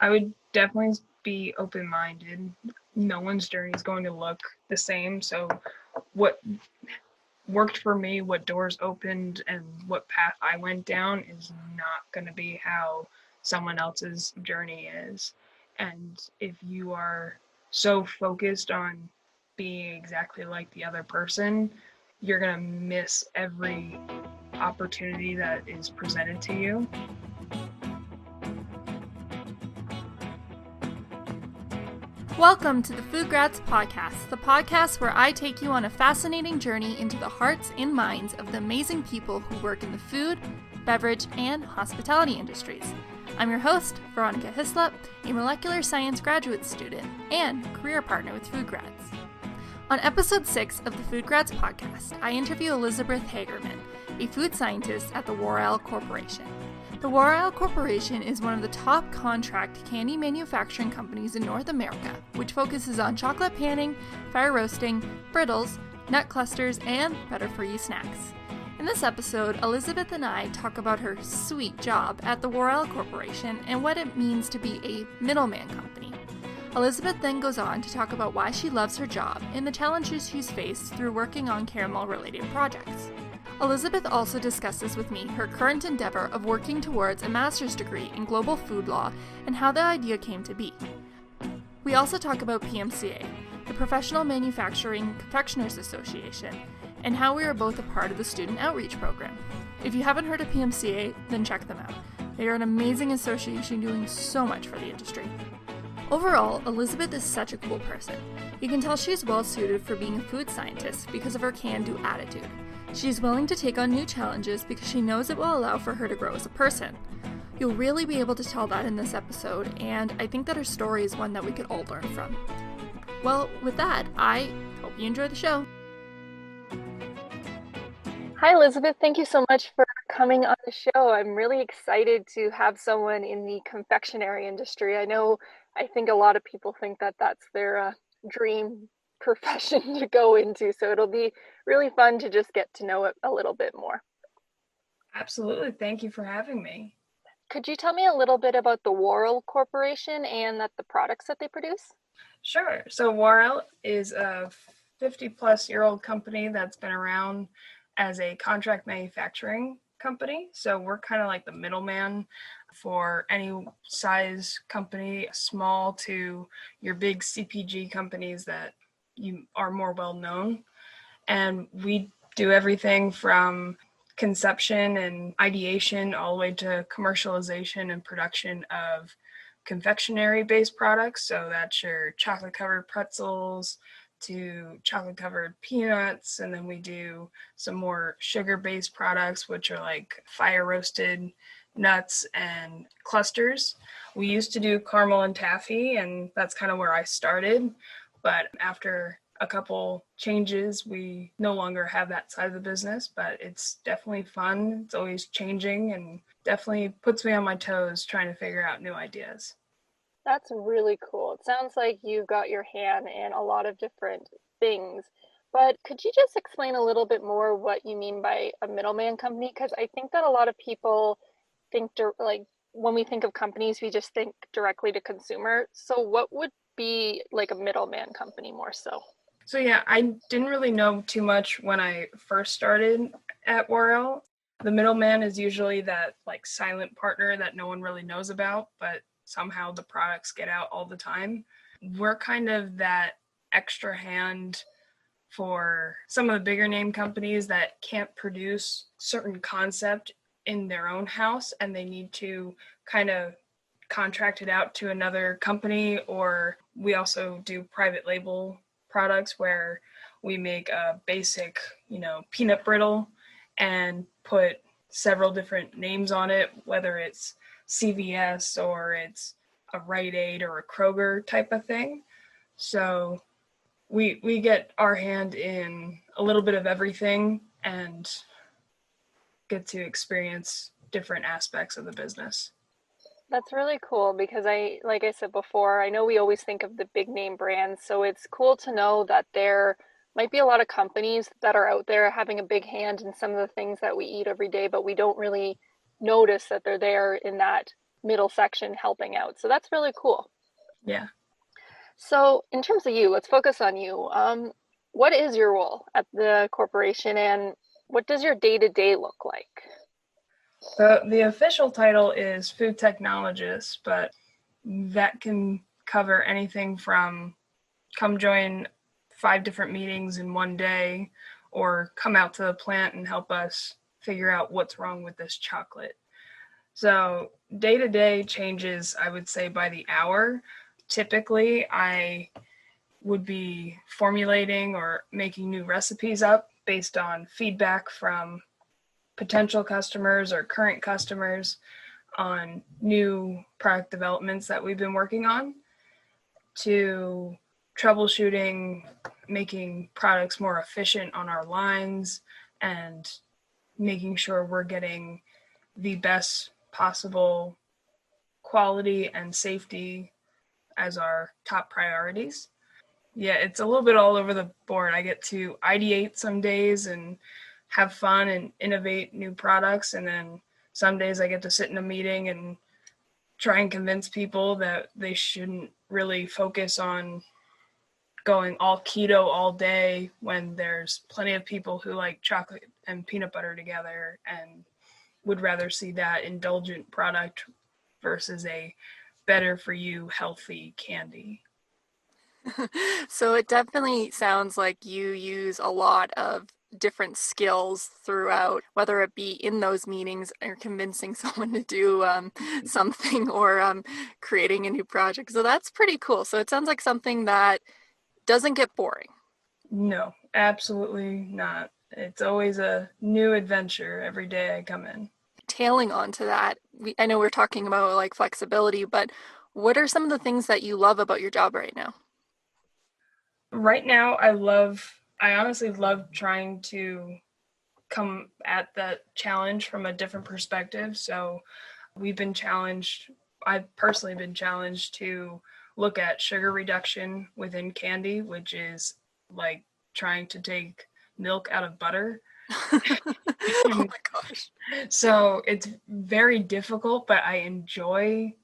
I would definitely be open-minded. No one's journey is going to look the same. So what worked for me, what doors opened, and what path I went down is not going to be how someone else's journey is. And if you are so focused on being exactly like the other person, you're going to miss every opportunity that is presented to you. Welcome to the FoodGrads Podcast, the podcast where I take you on a fascinating journey into the hearts and minds of the amazing people who work in the food, beverage, and hospitality industries. I'm your host, Veronica Hislop, a molecular science graduate student and career partner with FoodGrads. On episode 6 of the FoodGrads Podcast, I interview Elizabeth Hagerman, a food scientist at the Warrell Corporation. The Warrell Corporation is one of the top contract candy manufacturing companies in North America, which focuses on chocolate panning, fire roasting, brittles, nut clusters, and better-for-you snacks. In this episode, Elizabeth and I talk about her sweet job at the Warrell Corporation and what it means to be a middleman company. Elizabeth then goes on to talk about why she loves her job and the challenges she's faced through working on caramel-related projects. Elizabeth also discusses with me her current endeavor of working towards a master's degree in global food law and how the idea came to be. We also talk about PMCA, the Professional Manufacturing Confectioners Association, and how we are both a part of the student outreach program. If you haven't heard of PMCA, then check them out. They are an amazing association doing so much for the industry. Overall, Elizabeth is such a cool person. You can tell she's well suited for being a food scientist because of her can-do attitude. She's willing to take on new challenges because she knows it will allow for her to grow as a person. You'll really be able to tell that in this episode, and I think that her story is one that we could all learn from. Well, with that, I hope you enjoy the show. Hi, Elizabeth. Thank you so much for coming on the show. I'm really excited to have someone in the confectionery industry. I think a lot of people think that that's their dream profession to go into, so it'll be really fun to just get to know it a little bit more. Absolutely. Thank you for having me. Could you tell me a little bit about the Warrell Corporation and the products that they produce? Sure. So Warrell is a 50-plus-year-old company that's been around as a contract manufacturing company. So we're kind of like the middleman for any size company, small to your big CPG companies that you are more well known. And we do everything from conception and ideation all the way to commercialization and production of confectionery based products. So that's your chocolate covered pretzels to chocolate covered peanuts. And then we do some more sugar based products, which are like fire roasted nuts and clusters. We used to do caramel and taffy, and that's kind of where I started. But after a couple changes, we no longer have that side of the business, but it's definitely fun. It's always changing and definitely puts me on my toes trying to figure out new ideas. That's really cool. It sounds like you've got your hand in a lot of different things, but could you just explain a little bit more what you mean by a middleman company? Because I think that a lot of people think, like, when we think of companies, we just think directly to consumer. So what would be like a middleman company more so? So yeah, I didn't really know too much when I first started at Warrell. The middleman is usually that like silent partner that no one really knows about, but somehow the products get out all the time. We're kind of that extra hand for some of the bigger name companies that can't produce certain concept in their own house and they need to kind of contract it out to another company. Or we also do private label products where we make a basic, peanut brittle and put several different names on it, whether it's CVS or it's a Rite Aid or a Kroger type of thing. So we get our hand in a little bit of everything and get to experience different aspects of the business. That's really cool because like I said before, I know we always think of the big name brands. So it's cool to know that there might be a lot of companies that are out there having a big hand in some of the things that we eat every day, but we don't really notice that they're there in that middle section helping out. So that's really cool. Yeah. So in terms of you, let's focus on you. What is your role at the corporation and what does your day-to-day look like? The official title is food technologist, but that can cover anything from come join 5 different meetings in one day, or come out to the plant and help us figure out what's wrong with this chocolate. So day-to-day changes, I would say, by the hour. Typically, I would be formulating or making new recipes up based on feedback from potential customers or current customers on new product developments that we've been working on, to troubleshooting, making products more efficient on our lines, and making sure we're getting the best possible quality and safety as our top priorities. Yeah, it's a little bit all over the board. I get to ideate some days and have fun and innovate new products, and then some days I get to sit in a meeting and try and convince people that they shouldn't really focus on going all keto all day when there's plenty of people who like chocolate and peanut butter together and would rather see that indulgent product versus a better for you healthy candy. So it definitely sounds like you use a lot of different skills throughout, whether it be in those meetings or convincing someone to do something or creating a new project. So that's pretty cool. So it sounds like something that doesn't get boring. No, absolutely not. It's always a new adventure every day I come in. Tailing onto that, I know we're talking about like flexibility, but what are some of the things that you love about your job right now? Right now, I honestly love trying to come at that challenge from a different perspective. So I've personally been challenged to look at sugar reduction within candy, which is like trying to take milk out of butter. Oh my gosh. So it's very difficult, but I enjoy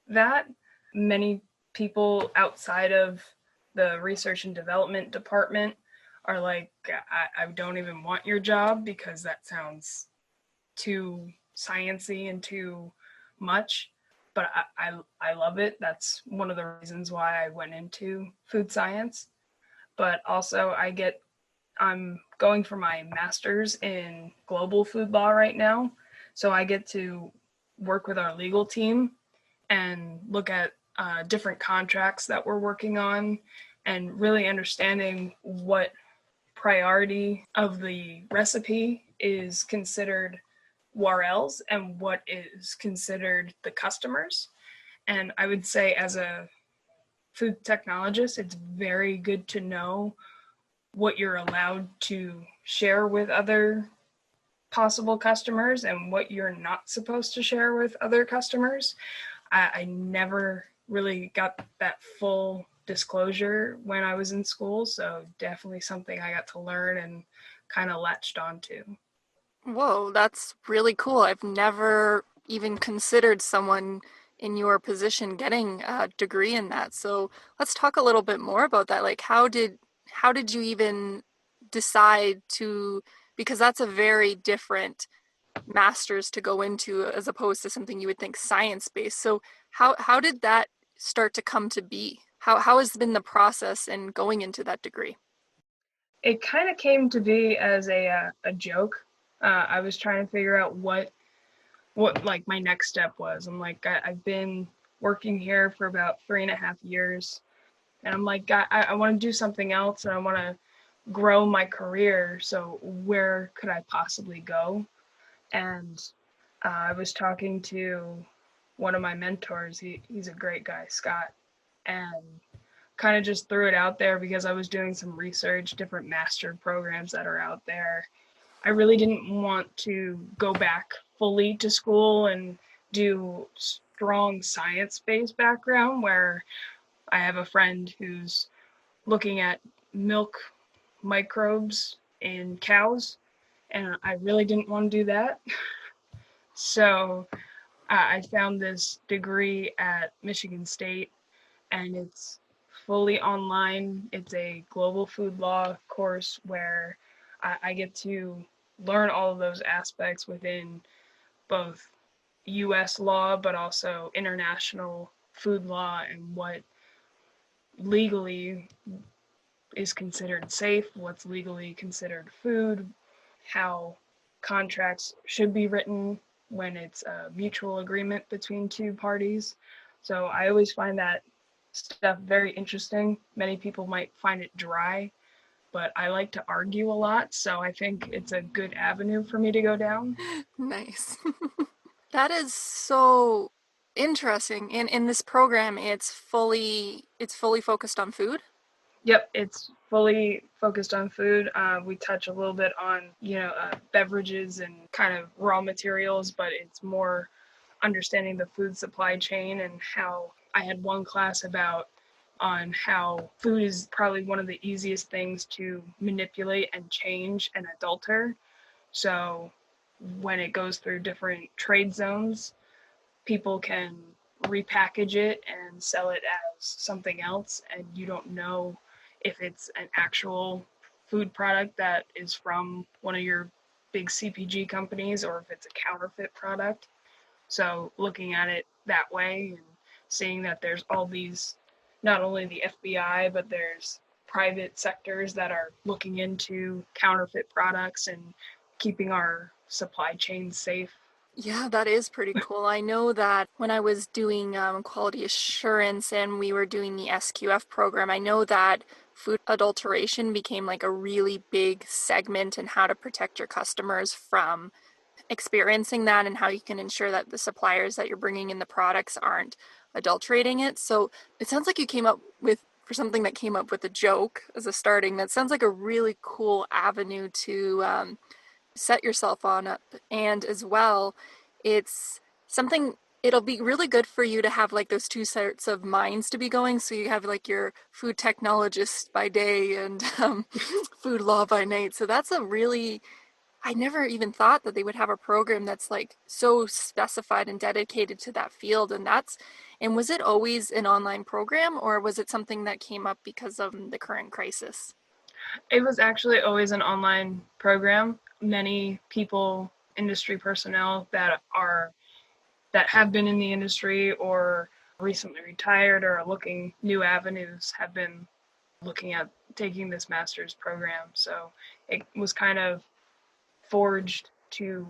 that. Many people outside of the research and development department are like, I don't even want your job because that sounds too sciencey and too much. But I love it. That's one of the reasons why I went into food science. But also I'm going for my master's in global food law right now. So I get to work with our legal team and look at different contracts that we're working on and really understanding what priority of the recipe is considered Warrell's and what is considered the customers. And I would say as a food technologist, it's very good to know what you're allowed to share with other possible customers and what you're not supposed to share with other customers. I never really got that full disclosure when I was in school, so definitely something I got to learn and kind of latched onto. Whoa, that's really cool. I've never even considered someone in your position getting a degree in that. So let's talk a little bit more about that. Like how did you even decide to, because that's a very different master's to go into as opposed to something you would think science-based. So how did that start to come to be? How has been the process in going into that degree? It kind of came to be as a joke. I was trying to figure out what like my next step was. I'm like, I've been working here for about 3.5 years, and I'm like, I want to do something else, and I want to grow my career. So where could I possibly go? And I was talking to one of my mentors. He's a great guy, Scott, and kind of just threw it out there because I was doing some research, different master programs that are out there. I really didn't want to go back fully to school and do strong science-based background where I have a friend who's looking at milk microbes in cows, and I really didn't want to do that. So I found this degree at Michigan State, and it's fully online. It's a global food law course where I get to learn all of those aspects within both US law, but also international food law and what legally is considered safe, what's legally considered food, how contracts should be written when it's a mutual agreement between two parties. So I always find that stuff very interesting. Many people might find it dry, but I like to argue a lot, so I think it's a good avenue for me to go down. Nice. That is so interesting. In this program, it's fully focused on food. Yep, it's fully focused on food. We touch a little bit on, beverages and kind of raw materials, but it's more understanding the food supply chain and how I had one class about on how food is probably one of the easiest things to manipulate and change and adulter. So when it goes through different trade zones, people can repackage it and sell it as something else, and you don't know if it's an actual food product that is from one of your big CPG companies or if it's a counterfeit product. So looking at it that way and seeing that there's all these, not only the FBI, but there's private sectors that are looking into counterfeit products and keeping our supply chain safe. Yeah, that is pretty cool. I know that when I was doing quality assurance and we were doing the SQF program, I know that food adulteration became like a really big segment in how to protect your customers from experiencing that and how you can ensure that the suppliers that you're bringing in the products aren't adulterating it. So it sounds like you came up with, for something that came up with a joke as a starting, that sounds like a really cool avenue to set yourself on up. And as well, it's something, it'll be really good for you to have like those two sorts of minds to be going. So you have like your food technologist by day and food law by night. So that's a really, I never even thought that they would have a program that's like so specified and dedicated to that field. And was it always an online program, or was it something that came up because of the current crisis? It was actually always an online program. Many people, industry personnel that have been in the industry or recently retired or are looking new avenues have been looking at taking this master's program. So it was kind of forged to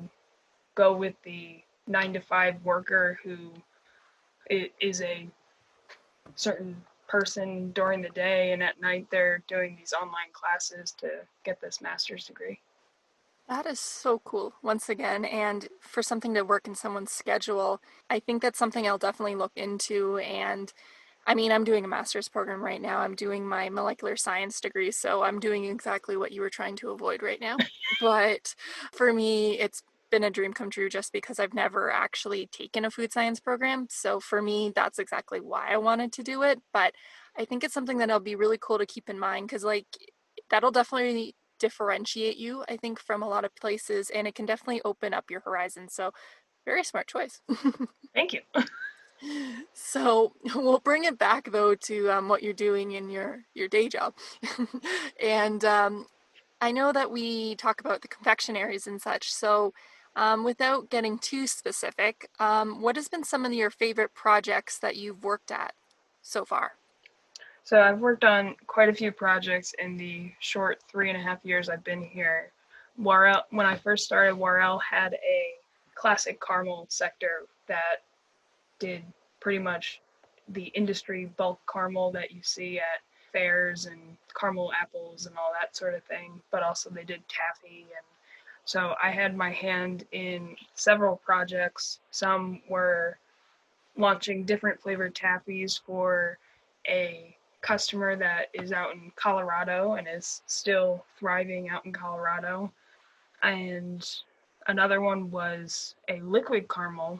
go with the 9 to 5 worker who is a certain person during the day, and at night they're doing these online classes to get this master's degree. That is so cool, once again. And for something to work in someone's schedule, I think that's something I'll definitely look into. And I mean, I'm doing a master's program right now. I'm doing my molecular science degree, so I'm doing exactly what you were trying to avoid right now. But for me, it's been a dream come true just because I've never actually taken a food science program. So for me, that's exactly why I wanted to do it. But I think it's something that'll be really cool to keep in mind because, like, that'll definitely differentiate you, I think, from a lot of places, and it can definitely open up your horizon. So, very smart choice. Thank you. So we'll bring it back though to what you're doing in your day job, and I know that we talk about the confectionaries and such. So without getting too specific, what has been some of your favorite projects that you've worked at so far? So I've worked on quite a few projects in the short 3.5 years I've been here. Warrell, when I first started, Warrell had a classic caramel sector that did pretty much the industry bulk caramel that you see at fairs and caramel apples and all that sort of thing, but also they did taffy. And so I had my hand in several projects. Some were launching different flavored taffies for a customer that is out in Colorado and is still thriving out in Colorado. And another one was a liquid caramel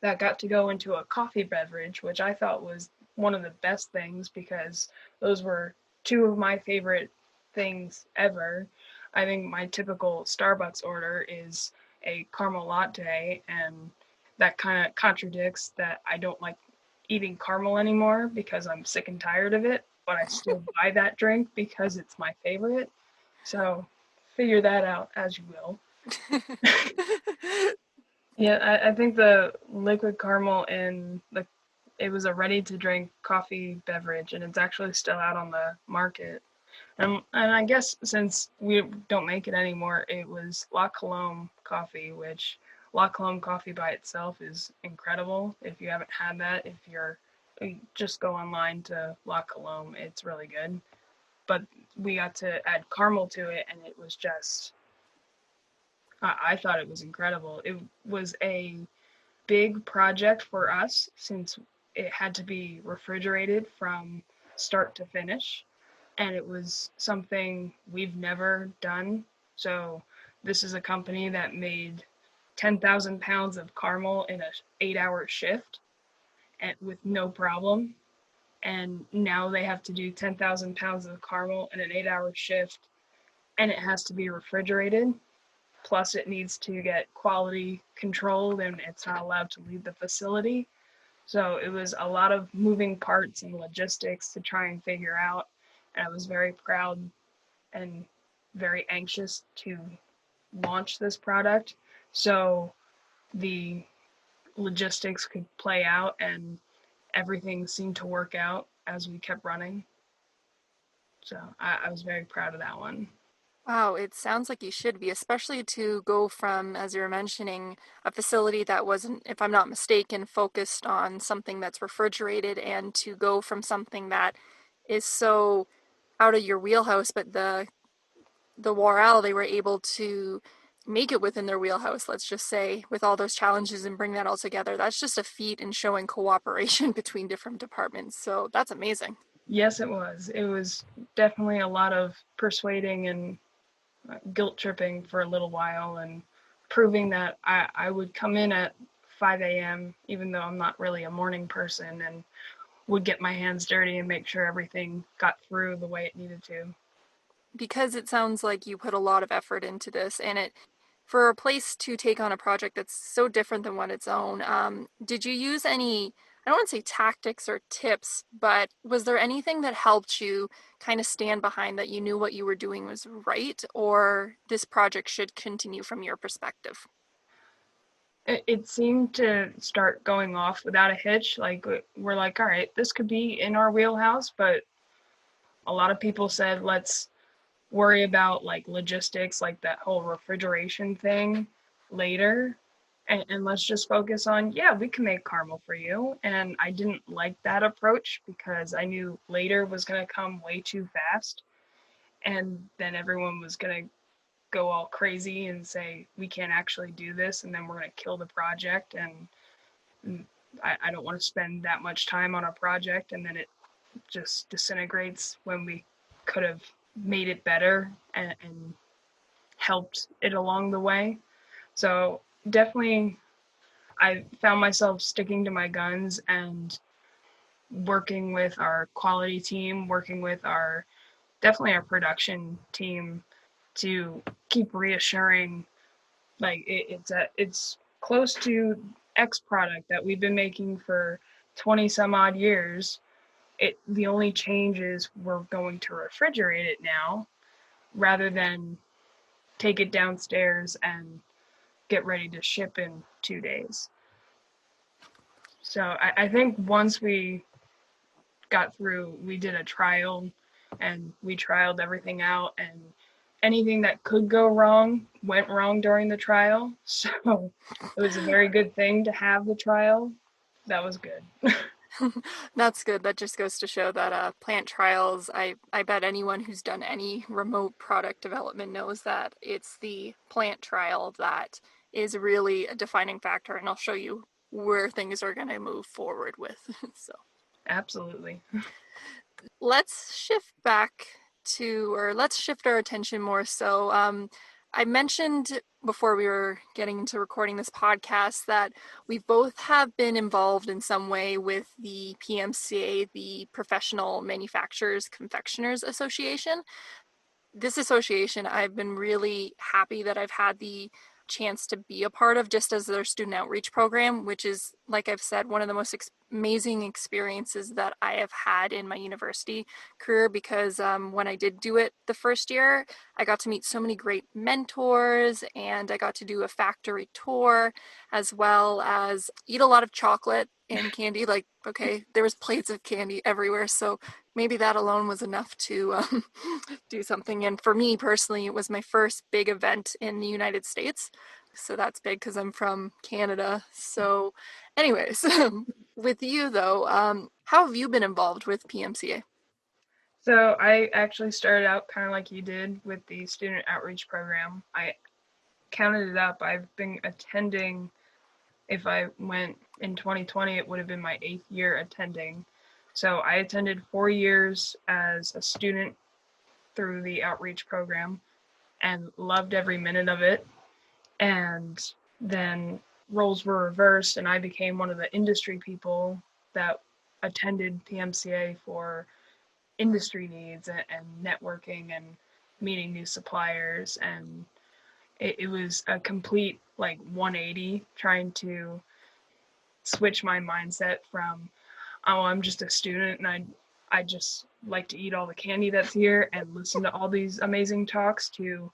that got to go into a coffee beverage, which I thought was one of the best things because those were two of my favorite things ever. I think my typical Starbucks order is a caramel latte, and that kind of contradicts that I don't like eating caramel anymore because I'm sick and tired of it, but I still buy that drink because it's my favorite. So figure that out as you will. Yeah, I think the liquid caramel it was a ready to drink coffee beverage, and it's actually still out on the market. And I guess since we don't make it anymore, it was La Colombe coffee, which La Colombe coffee by itself is incredible. If you haven't had that, just go online to La Colombe, it's really good. But we got to add caramel to it, and it was just, I thought it was incredible. It was a big project for us since it had to be refrigerated from start to finish, and it was something we've never done. So this is a company that made 10,000 pounds of caramel in a 8-hour shift and with no problem. And now they have to do 10,000 pounds of caramel in an 8-hour shift, and it has to be refrigerated. Plus, it needs to get quality controlled, and it's not allowed to leave the facility. So it was a lot of moving parts and logistics to try and figure out. And I was very proud and very anxious to launch this product. So the logistics could play out and everything seemed to work out as we kept running. So I was very proud of that one. Wow, it sounds like you should be, especially to go from, as you were mentioning, a facility that wasn't, if I'm not mistaken, focused on something that's refrigerated, and to go from something that is so out of your wheelhouse, but the Warrell, they were able to make it within their wheelhouse, let's just say, with all those challenges and bring that all together. That's just a feat in showing cooperation between different departments. So that's amazing. Yes, it was. It was definitely a lot of persuading and guilt tripping for a little while and proving that I would come in at 5 a.m., even though I'm not really a morning person, and would get my hands dirty and make sure everything got through the way it needed to. Because it sounds like you put a lot of effort into this, and it for a place to take on a project that's so different than what its own, did you use any, I don't want to say tactics or tips, but was there anything that helped you kind of stand behind that you knew what you were doing was right, or this project should continue from your perspective? It seemed to start going off without a hitch. Like, we're like, all right, this could be in our wheelhouse, but a lot of people said, let's worry about like logistics, like that whole refrigeration thing later. And let's just focus on, yeah, we can make caramel for you. And I didn't like that approach because I knew later was going to come way too fast. And then everyone was going to go all crazy and say, we can't actually do this. And then we're going to kill the project. And I don't want to spend that much time on a project and then it just disintegrates when we could have made it better and helped it along the way. So definitely I found myself sticking to my guns and working with our quality team, working with definitely our production team to keep reassuring, like it's close to X product that we've been making for 20 some odd years. The only change is we're going to refrigerate it now rather than take it downstairs and get ready to ship in 2 days. So I think once we got through, we did a trial and we trialed everything out, and anything that could go wrong went wrong during the trial. So it was a very good thing to have the trial. That was good. That's good. That just goes to show that plant trials, I bet anyone who's done any remote product development knows that it's the plant trial that is really a defining factor, and I'll show you where things are going to move forward with. So Absolutely. let's shift back let's shift our attention more so. I mentioned before we were getting into recording this podcast that we both have been involved in some way with the PMCA, the Professional Manufacturers Confectioners Association. This association, I've been really happy that I've had the chance to be a part of just as their student outreach program, which is, like I've said, one of the most amazing experiences that I have had in my university career, because when I did do it the first year, I got to meet so many great mentors, and I got to do a factory tour, as well as eat a lot of chocolate and candy. Like, okay, there was plates of candy everywhere, so maybe that alone was enough to do something. And for me personally, it was my first big event in the United States. So that's big because I'm from Canada. So anyways, with you though, how have you been involved with PMCA? So I actually started out kind of like you did with the student outreach program. I counted it up. I've been attending, if I went in 2020, it would have been my 8th year attending. So I attended 4 years as a student through the outreach program and loved every minute of it. And then roles were reversed, and I became one of the industry people that attended PMCA for industry needs and networking and meeting new suppliers. And it was a complete like 180, trying to switch my mindset from, oh, I'm just a student and I just like to eat all the candy that's here and listen to all these amazing talks, to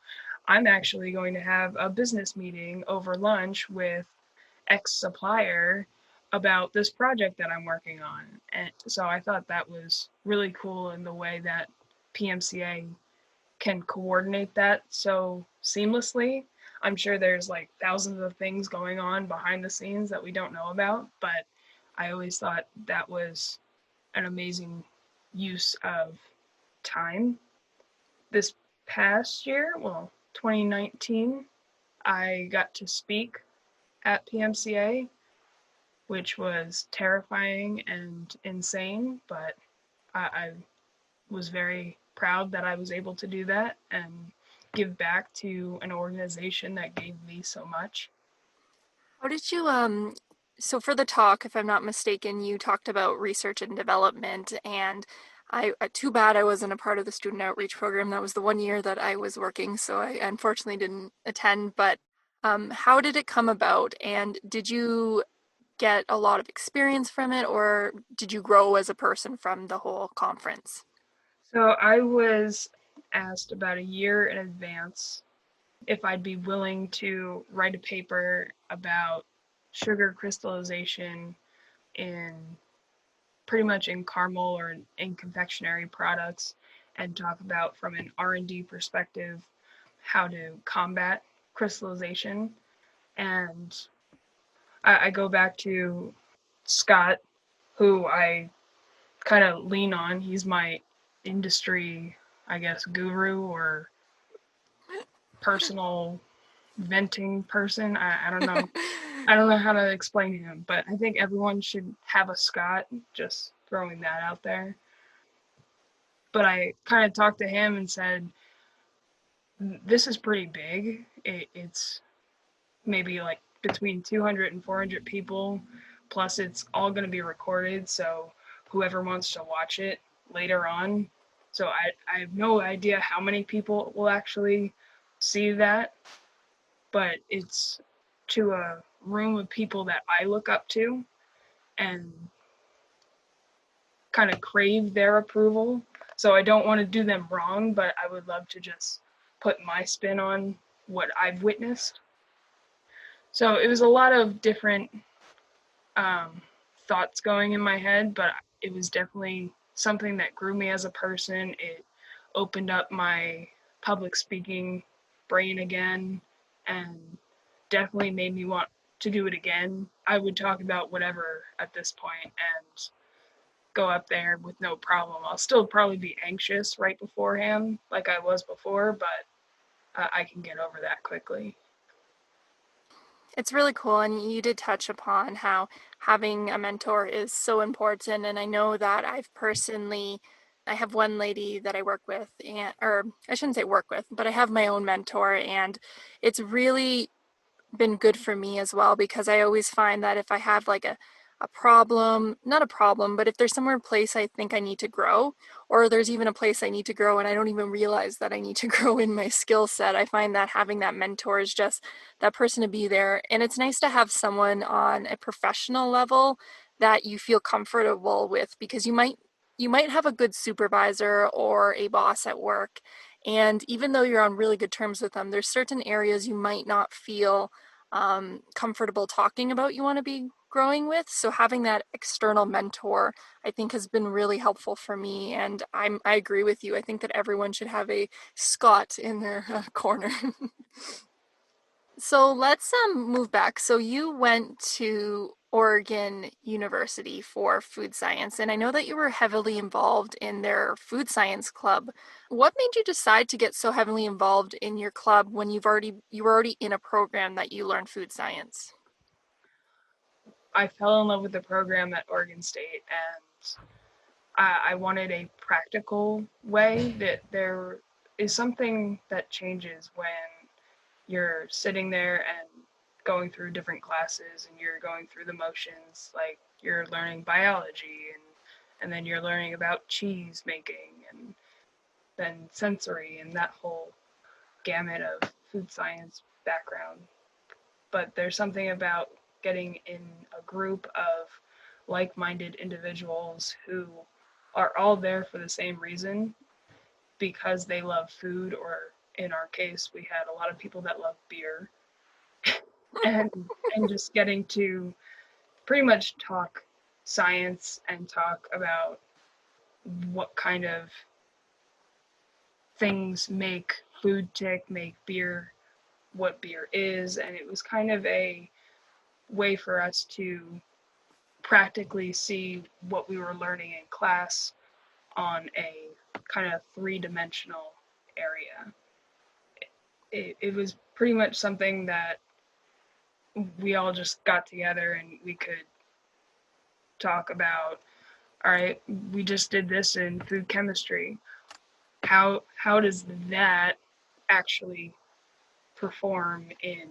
I'm actually going to have a business meeting over lunch with X supplier about this project that I'm working on. And so I thought that was really cool in the way that PMCA can coordinate that so seamlessly. I'm sure there's like thousands of things going on behind the scenes that we don't know about, but I always thought that was an amazing use of time. This past year, well, 2019, I got to speak at PMCA, which was terrifying and insane, but I was very proud that I was able to do that and give back to an organization that gave me so much. How did you, so for the talk, if I'm not mistaken, you talked about research and development, and too bad I wasn't a part of the student outreach program. That was the 1 year that I was working, so I unfortunately didn't attend, but how did it come about, and did you get a lot of experience from it, or did you grow as a person from the whole conference? So I was asked about a year in advance if I'd be willing to write a paper about sugar crystallization in pretty much in caramel or in confectionery products, and talk about from an R&D perspective how to combat crystallization. And I go back to Scott, who I kind of lean on. He's my industry, I guess, guru or personal venting person. I don't know. I don't know how to explain him, but I think everyone should have a Scott, just throwing that out there. But I kind of talked to him and said, this is pretty big. It's maybe like between 200 and 400 people, plus it's all going to be recorded, so whoever wants to watch it later on. So I have no idea how many people will actually see that, but it's to a room of people that I look up to and kind of crave their approval. So I don't want to do them wrong, but I would love to just put my spin on what I've witnessed. So it was a lot of different thoughts going in my head, but it was definitely something that grew me as a person. It opened up my public speaking brain again and definitely made me want to do it again. I would talk about whatever at this point and go up there with no problem. I'll still probably be anxious right beforehand like I was before, but I can get over that quickly. It's really cool, and you did touch upon how having a mentor is so important. And I know that I have one lady that I work with, or I shouldn't say work with, but I have my own mentor, and it's really been good for me as well, because I always find that if I have like not a problem, but if there's somewhere a place I think I need to grow, or there's even a place I need to grow and I don't even realize that I need to grow in my skill set, I find that having that mentor is just that person to be there. And it's nice to have someone on a professional level that you feel comfortable with, because you might have a good supervisor or a boss at work, and even though you're on really good terms with them, there's certain areas you might not feel comfortable talking about you want to be growing with. So having that external mentor, I think, has been really helpful for me. And I agree with you. I think that everyone should have a Scott in their corner. So let's move back. So you went to Oregon University for food science, and I know that you were heavily involved in their food science club. What made you decide to get so heavily involved in your club when you were already in a program that you learned food science? I fell in love with the program at Oregon State, and I wanted a practical way. That there is something that changes when you're sitting there and going through different classes and you're going through the motions, like you're learning biology, and then you're learning about cheese making, and then sensory, and that whole gamut of food science background. But there's something about getting in a group of like-minded individuals who are all there for the same reason, because they love food, or in our case, we had a lot of people that love beer, and just getting to pretty much talk science and talk about what kind of things make food tick, make beer, what beer is. And it was kind of a way for us to practically see what we were learning in class on a kind of three-dimensional area. It was pretty much something that we all just got together and we could talk about. All right, we just did this in food chemistry. How does that actually perform in,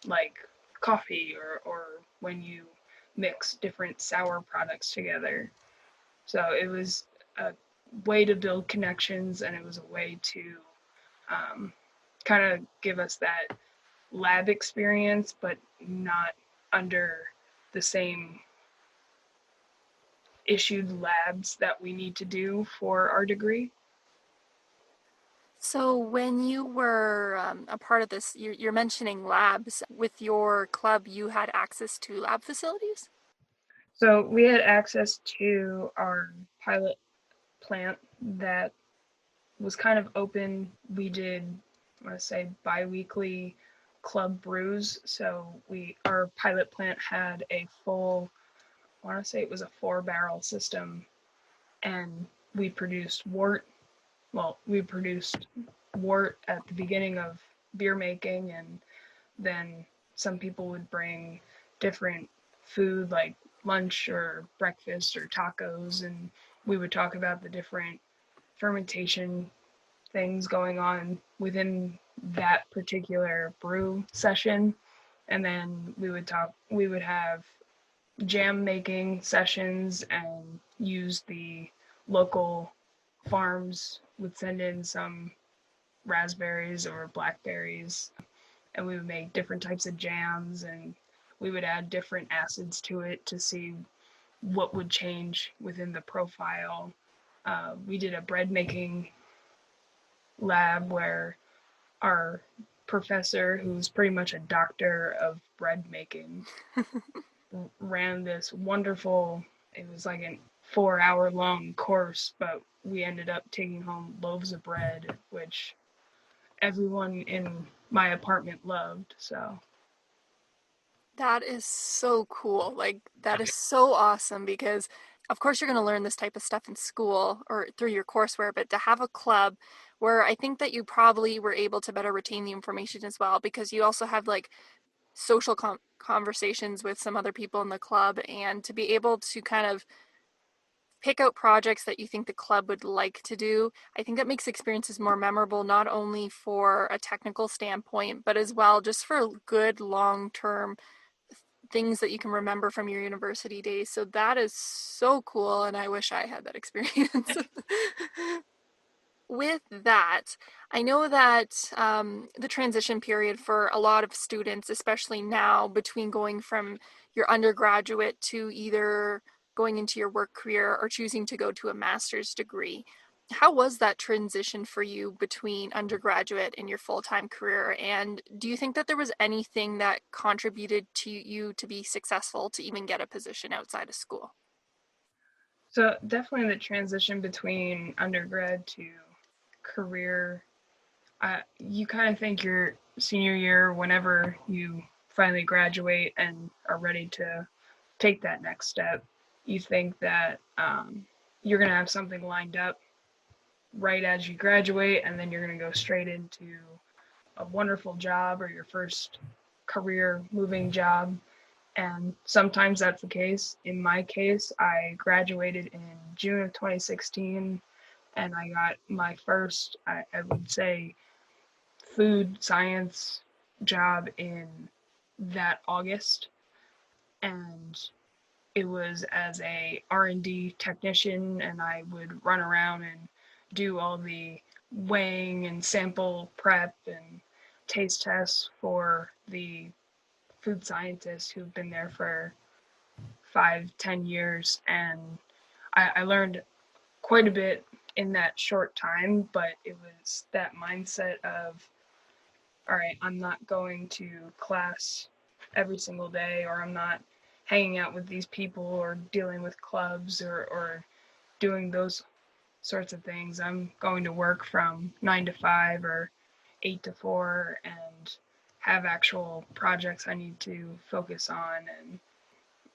like, coffee, or when you mix different sour products together? So it was a way to build connections, and it was a way to kind of give us that lab experience, but not under the same issued labs that we need to do for our degree. So when you were a part of this, you're mentioning labs. With your club, you had access to lab facilities? So we had access to our pilot plant that was kind of open. We did, I want to say, bi-weekly club brews. So our pilot plant had a full, I want to say it was a 4-barrel system, and we produced wort. Well, we produced wort at the beginning of beer making, and then some people would bring different food like lunch or breakfast or tacos, and we would talk about the different fermentation things going on within that particular brew session. And then we would have jam making sessions and use the local farms would send in some raspberries or blackberries, and we would make different types of jams, and we would add different acids to it to see what would change within the profile. We did a bread making lab where our professor, who's pretty much a doctor of bread making, ran this wonderful, it was like a 4-hour long course, but we ended up taking home loaves of bread, which everyone in my apartment loved. So That is so cool. Like, that is so awesome, because of course you're going to learn this type of stuff in school or through your courseware, but to have a club where I think that you probably were able to better retain the information as well, because you also have like social conversations with some other people in the club, and to be able to kind of pick out projects that you think the club would like to do. I think that makes experiences more memorable, not only for a technical standpoint, but as well just for good long-term things that you can remember from your university days. So that is so cool, and I wish I had that experience. With that, I know that the transition period for a lot of students, especially now, between going from your undergraduate to either going into your work career or choosing to go to a master's degree. How was that transition for you between undergraduate and your full-time career? And do you think that there was anything that contributed to you to be successful to even get a position outside of school? So definitely the transition between undergrad to career, you kind of think your senior year, whenever you finally graduate and are ready to take that next step, you think that you're going to have something lined up right as you graduate, and then you're going to go straight into a wonderful job or your first career moving job. And sometimes that's the case. In my case, I graduated in June of 2016, and I got my first, I would say, food science job in that August. And it was as a R&D technician, and I would run around and do all the weighing and sample prep and taste tests for the food scientists who've been there for 5-10 years. And I learned quite a bit in that short time, but it was that mindset of, all right, I'm not going to class every single day, or I'm not hanging out with these people or dealing with clubs or doing those sorts of things. I'm going to work from 9 to 5 or 8 to 4 and have actual projects I need to focus on. And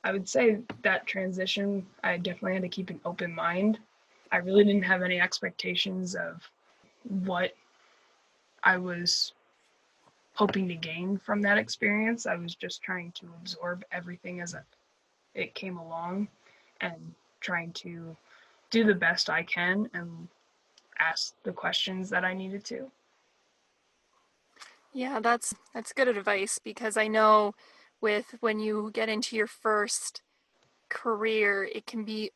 I would say that transition, I definitely had to keep an open mind. I really didn't have any expectations of what I was hoping to gain from that experience. I was just trying to absorb everything as it came along and trying to do the best I can and ask the questions that I needed to. Yeah, that's good advice, because I know with when you get into your first career, it can be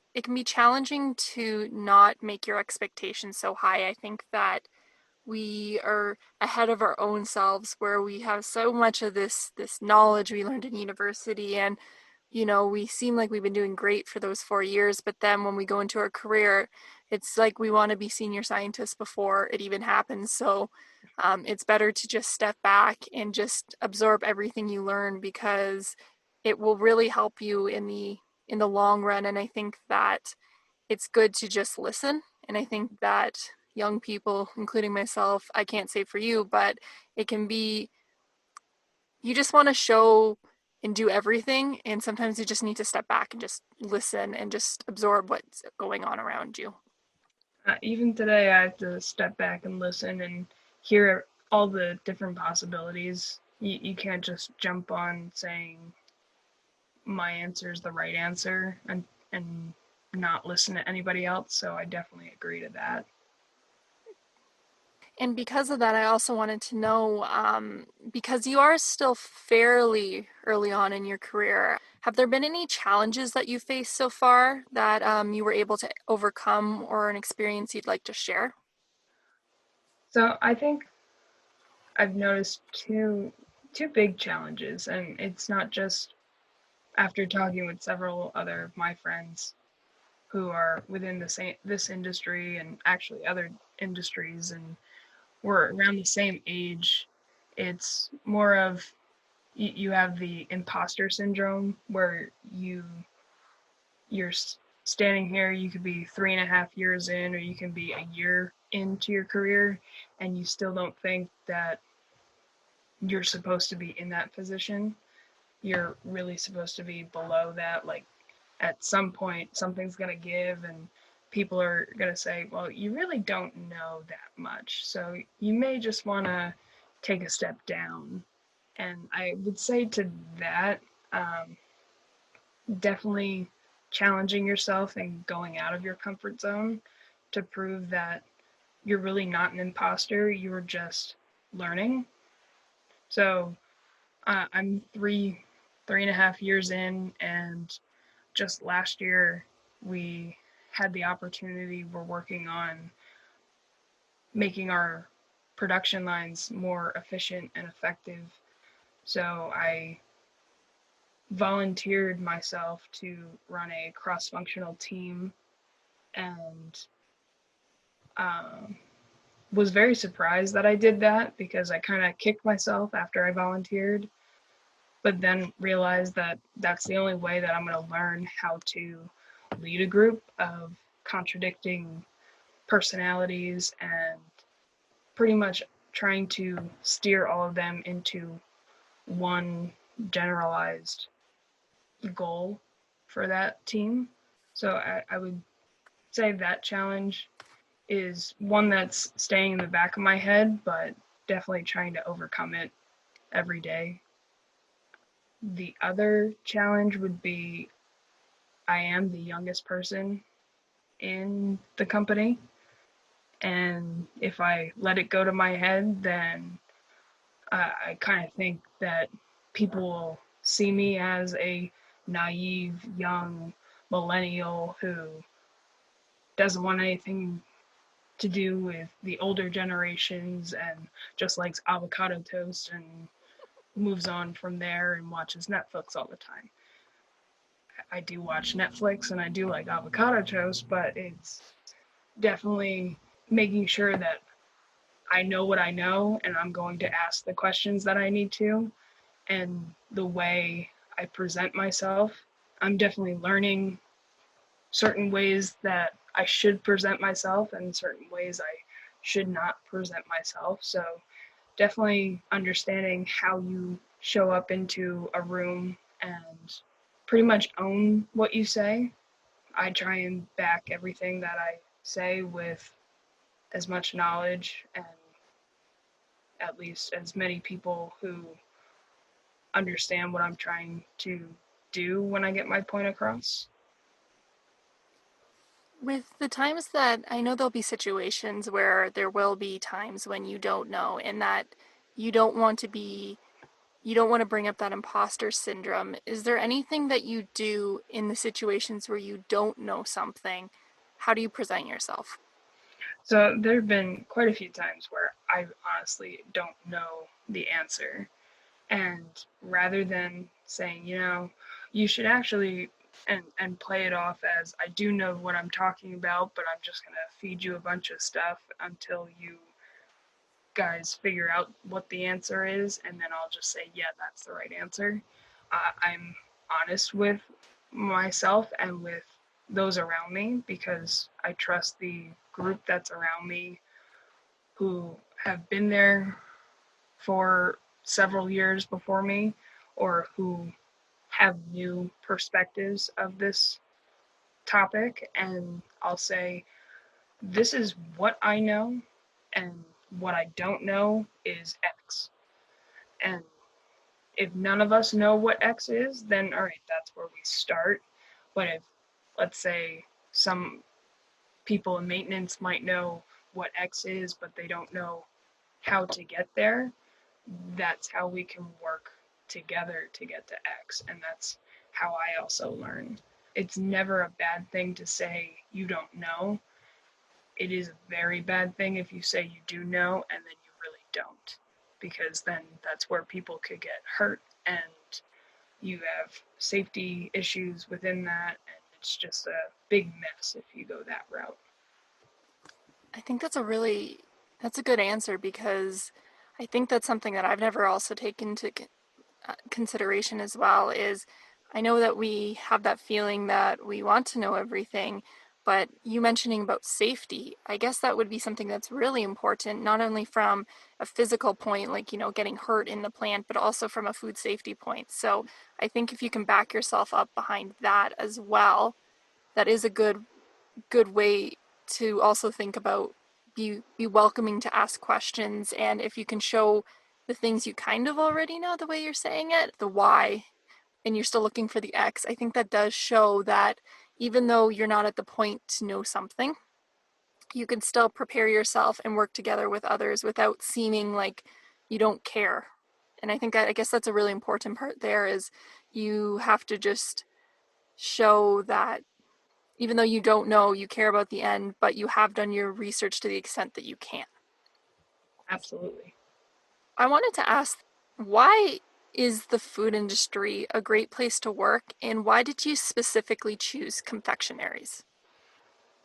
challenging to not make your expectations so high. I think that we are ahead of our own selves, where we have so much of this knowledge we learned in university, and we seem like we've been doing great for those 4 years, but then when we go into our career, it's like we want to be senior scientists before it even happens. So it's better to just step back and just absorb everything you learn, because it will really help you in the long run. And I think that it's good to just listen. And I think that young people, including myself, I can't say for you, but it can be, you just want to show and do everything. And sometimes you just need to step back and just listen and just absorb what's going on around you. Even today, I have to step back and listen and hear all the different possibilities. You can't just jump on saying my answer is the right answer and not listen to anybody else. So I definitely agree to that. And because of that, I also wanted to know, because you are still fairly early on in your career, have there been any challenges that you faced so far that you were able to overcome, or an experience you'd like to share? So I think I've noticed two big challenges, and it's not just after talking with several other of my friends who are within this industry and actually other industries, and we're around the same age. It's more of you have the imposter syndrome where you're standing here, you could be 3.5 years in, or you can be a year into your career, and you still don't think that you're supposed to be in that position. You're really supposed to be below that. Like, at some point something's going to give, and people are going to say, well, you really don't know that much, so you may just want to take a step down. And I would say to that, definitely challenging yourself and going out of your comfort zone to prove that you're really not an imposter, you're just learning. So I'm 3.5 years in, and just last year we had the opportunity. We're working on making our production lines more efficient and effective. So I volunteered myself to run a cross-functional team, and was very surprised that I did that, because I kind of kicked myself after I volunteered, but then realized that that's the only way that I'm going to learn how to lead a group of contradicting personalities, and pretty much trying to steer all of them into one generalized goal for that team. So I would say that challenge is one that's staying in the back of my head, but definitely trying to overcome it every day. The other challenge would be I am the youngest person in the company, and if I let it go to my head, then I kind of think that people will see me as a naive young millennial who doesn't want anything to do with the older generations and just likes avocado toast and moves on from there and watches Netflix all the time. I do watch Netflix and I do like avocado toast, but it's definitely making sure that I know what I know and I'm going to ask the questions that I need to, and the way I present myself. I'm definitely learning certain ways that I should present myself and certain ways I should not present myself. So definitely understanding how you show up into a room and pretty much own what you say. I try and back everything that I say with as much knowledge and at least as many people who understand what I'm trying to do when I get my point across. With the times that I know there'll be situations where there will be times when you don't know, and that you don't want to be, you don't want to bring up that imposter syndrome. Is there anything that you do in the situations where you don't know something? How do you present yourself? So there have been quite a few times where I honestly don't know the answer. And rather than saying, you should actually and play it off as I do know what I'm talking about, but I'm just gonna feed you a bunch of stuff until you guys figure out what the answer is, and then I'll just say, yeah, that's the right answer. I'm honest with myself and with those around me, because I trust the group that's around me who have been there for several years before me, or who have new perspectives of this topic. And I'll say, this is what I know, and what I don't know is X. And if none of us know what X is, then all right, that's where we start. But if, let's say, some people in maintenance might know what X is, but they don't know how to get there, that's how we can work together to get to X. And that's how I also learn. It's never a bad thing to say you don't know. It is a very bad thing if you say you do know and then you really don't, because then that's where people could get hurt, and you have safety issues within that, and it's just a big mess if you go that route. I think that's a good answer, because I think that's something that I've never also taken into consideration as well. Is I know that we have that feeling that we want to know everything, but you mentioning about safety, I guess that would be something that's really important, not only from a physical point, like, getting hurt in the plant, but also from a food safety point. So I think if you can back yourself up behind that as well, that is a good way to also think about, be welcoming to ask questions. And if you can show the things you kind of already know, the way you're saying it, the why, and you're still looking for the X, I think that does show that even though you're not at the point to know something, you can still prepare yourself and work together with others without seeming like you don't care. And I guess that's a really important part there is you have to just show that even though you don't know, you care about the end, but you have done your research to the extent that you can. Absolutely. I wanted to ask, why is the food industry a great place to work, and why did you specifically choose confectionaries?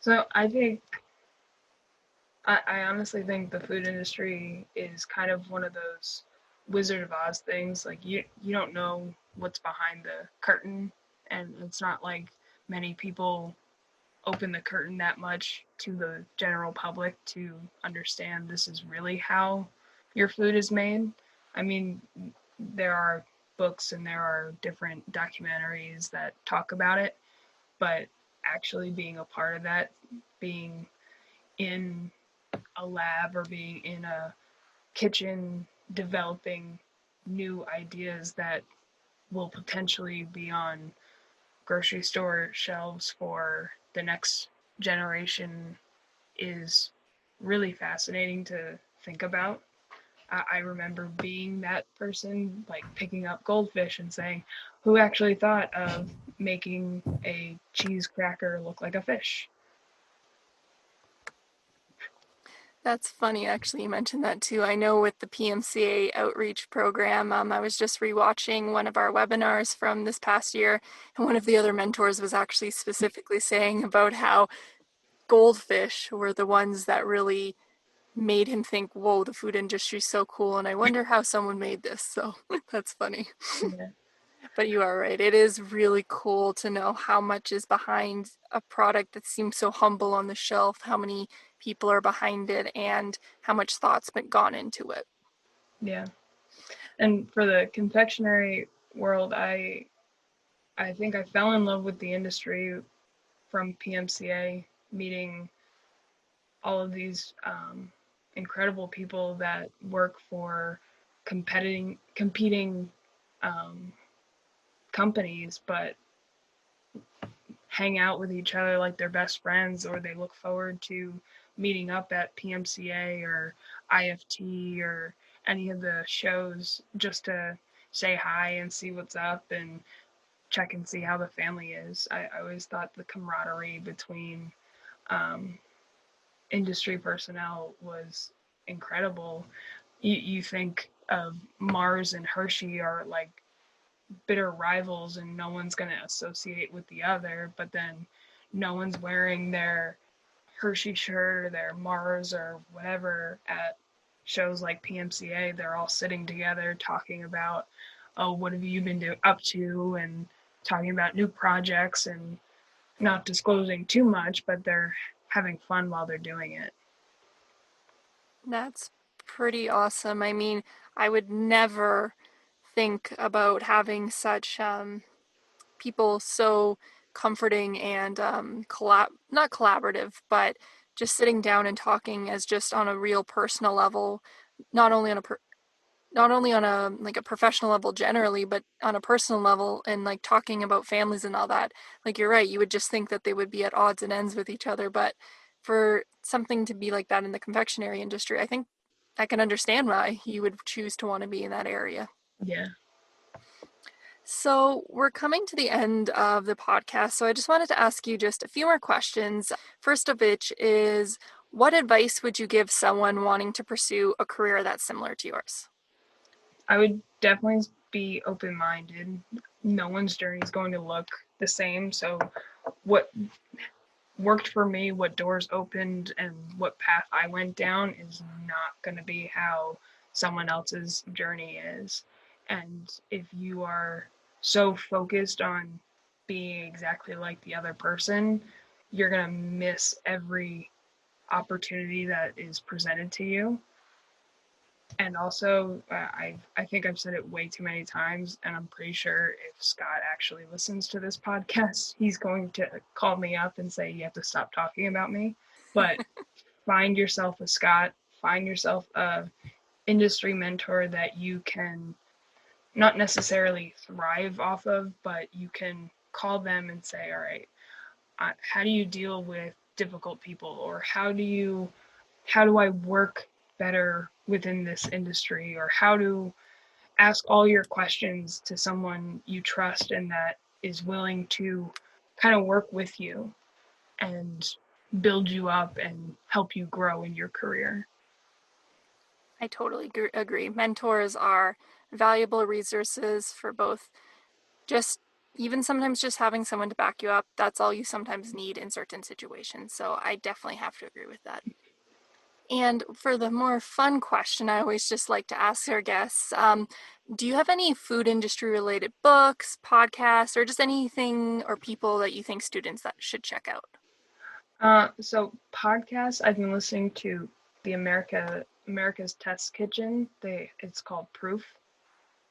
So I honestly think the food industry is kind of one of those Wizard of Oz things. Like you don't know what's behind the curtain, and it's not like many people open the curtain that much to the general public to understand this is really how your food is made. I mean, there are books and there are different documentaries that talk about it, but actually being a part of that, being in a lab or being in a kitchen developing new ideas that will potentially be on grocery store shelves for the next generation is really fascinating to think about. I remember being that person, like picking up goldfish and saying, who actually thought of making a cheese cracker look like a fish? That's funny, actually, you mentioned that too. I know with the PMCA outreach program, I was just rewatching one of our webinars from this past year, and one of the other mentors was actually specifically saying about how goldfish were the ones that really made him think, whoa, the food industry's so cool, and I wonder how someone made this. So that's funny. Yeah. But you are right. It is really cool to know how much is behind a product that seems so humble on the shelf, how many people are behind it, and how much thought's been gone into it. Yeah. And for the confectionery world, I think I fell in love with the industry from PMCA, meeting all of these incredible people that work for competing um, companies, but hang out with each other like they're best friends, or they look forward to meeting up at PMCA or IFT or any of the shows just to say hi and see what's up and check and see how the family is. I always thought the camaraderie between um, industry personnel was incredible. You think of Mars and Hershey are like bitter rivals and no one's going to associate with the other, but then no one's wearing their Hershey shirt or their Mars or whatever at shows like PMCA. They're all sitting together talking about, oh, what have you been up to, and talking about new projects and not disclosing too much, but they're having fun while they're doing it. That's pretty awesome. I mean, I would never think about having such people so comforting and not collaborative, but just sitting down and talking as just on a real personal level, not only on a not only on a like a professional level generally, but on a personal level and like talking about families and all that. Like you're right, you would just think that they would be at odds and ends with each other, but for something to be like that in the confectionery industry, I think I can understand why you would choose to want to be in that area. Yeah. So, we're coming to the end of the podcast. So, I just wanted to ask you just a few more questions. First of which is, what advice would you give someone wanting to pursue a career that's similar to yours? I would definitely be open minded. No one's journey is going to look the same. So, what worked for me, what doors opened, and what path I went down is not going to be how someone else's journey is. And if you are so focused on being exactly like the other person, you're going to miss every opportunity that is presented to you. And also, I think I've said it way too many times, and I'm pretty sure if Scott actually listens to this podcast, he's going to call me up and say, you have to stop talking about me. But find yourself a Scott, find yourself a industry mentor that you can not necessarily thrive off of, but you can call them and say, all right, how do you deal with difficult people, or how do I work better within this industry, or how do ask all your questions to someone you trust and that is willing to kind of work with you and build you up and help you grow in your career. I totally agree. Mentors are valuable resources for both just even sometimes just having someone to back you up. That's all you sometimes need in certain situations. So I definitely have to agree with that. And for the more fun question, I always just like to ask our guests, do you have any food industry related books, podcasts, or just anything or people that you think students that should check out? So podcasts, I've been listening to the America's Test Kitchen. It's called Proof,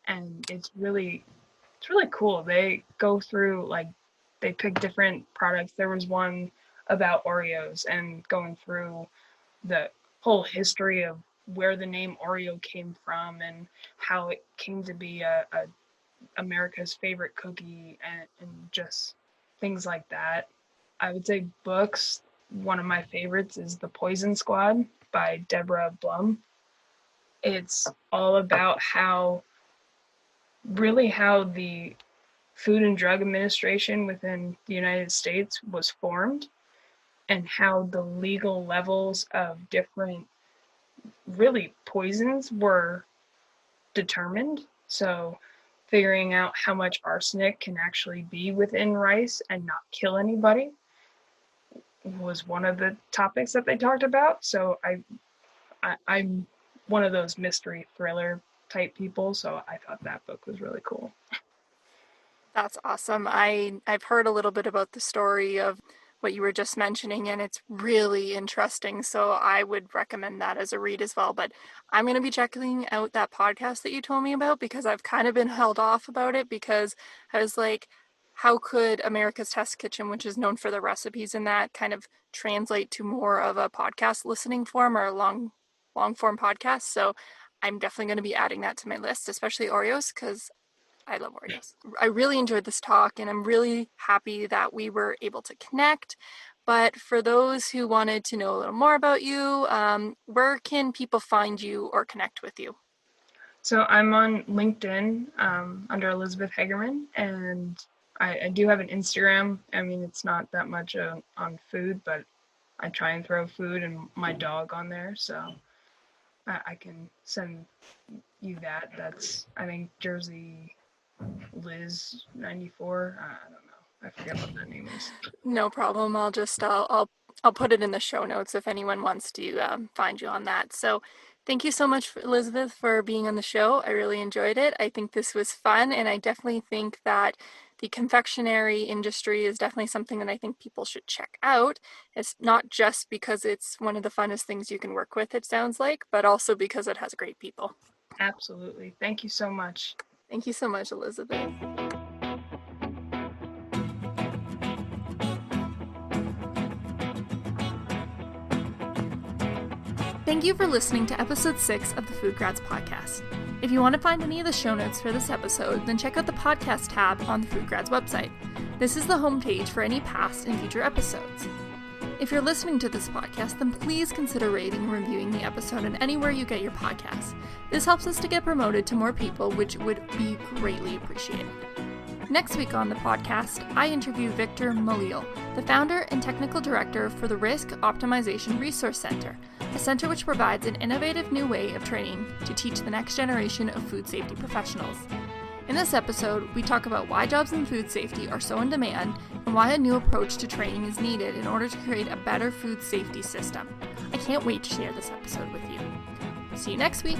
and it's really cool. They go through, like, they pick different products. There was one about Oreos and going through the whole history of where the name Oreo came from and how it came to be a America's favorite cookie and just things like that. I would say books, one of my favorites is The Poison Squad by Deborah Blum. It's all about how the Food and Drug Administration within the United States was formed and how the legal levels of different really poisons were determined. So figuring out how much arsenic can actually be within rice and not kill anybody was one of the topics that they talked about. So I'm one of those mystery thriller type people, so I thought that book was really cool. That's awesome. I've heard a little bit about the story of what you were just mentioning, and it's really interesting. So I would recommend that as a read as well. But I'm going to be checking out that podcast that you told me about because I've kind of been held off about it because I was like, how could America's Test Kitchen, which is known for the recipes in that, kind of translate to more of a podcast listening form or a long form podcast? So I'm definitely going to be adding that to my list, especially Oreos, because I love Oreos. I really enjoyed this talk, and I'm really happy that we were able to connect. But for those who wanted to know a little more about you, where can people find you or connect with you? So I'm on LinkedIn under Elizabeth Hagerman, and I do have an Instagram. I mean, it's not that much on food, but I try and throw food and my dog on there, so I can send you that. That's, I think, Jersey Liz 94. I don't know. I forget what that name is. No problem. I'll put it in the show notes if anyone wants to find you on that. So thank you so much, Elizabeth, for being on the show. I really enjoyed it. I think this was fun, and I definitely think that the confectionery industry is definitely something that I think people should check out. It's not just because it's one of the funnest things you can work with, it sounds like, but also because it has great people. Absolutely. Thank you so much. Thank you so much, Elizabeth. Thank you for listening to episode 6 of the FoodGrads Podcast. If you want to find any of the show notes for this episode, then check out the podcast tab on the FoodGrads website. This is the homepage for any past and future episodes. If you're listening to this podcast, then please consider rating and reviewing the episode and anywhere you get your podcasts. This helps us to get promoted to more people, which would be greatly appreciated. Next week on the podcast, I interview Victor Malil, the founder and technical director for the Risk Optimization Resource Center, a center which provides an innovative new way of training to teach the next generation of food safety professionals. In this episode, we talk about why jobs in food safety are so in demand and why a new approach to training is needed in order to create a better food safety system. I can't wait to share this episode with you. See you next week.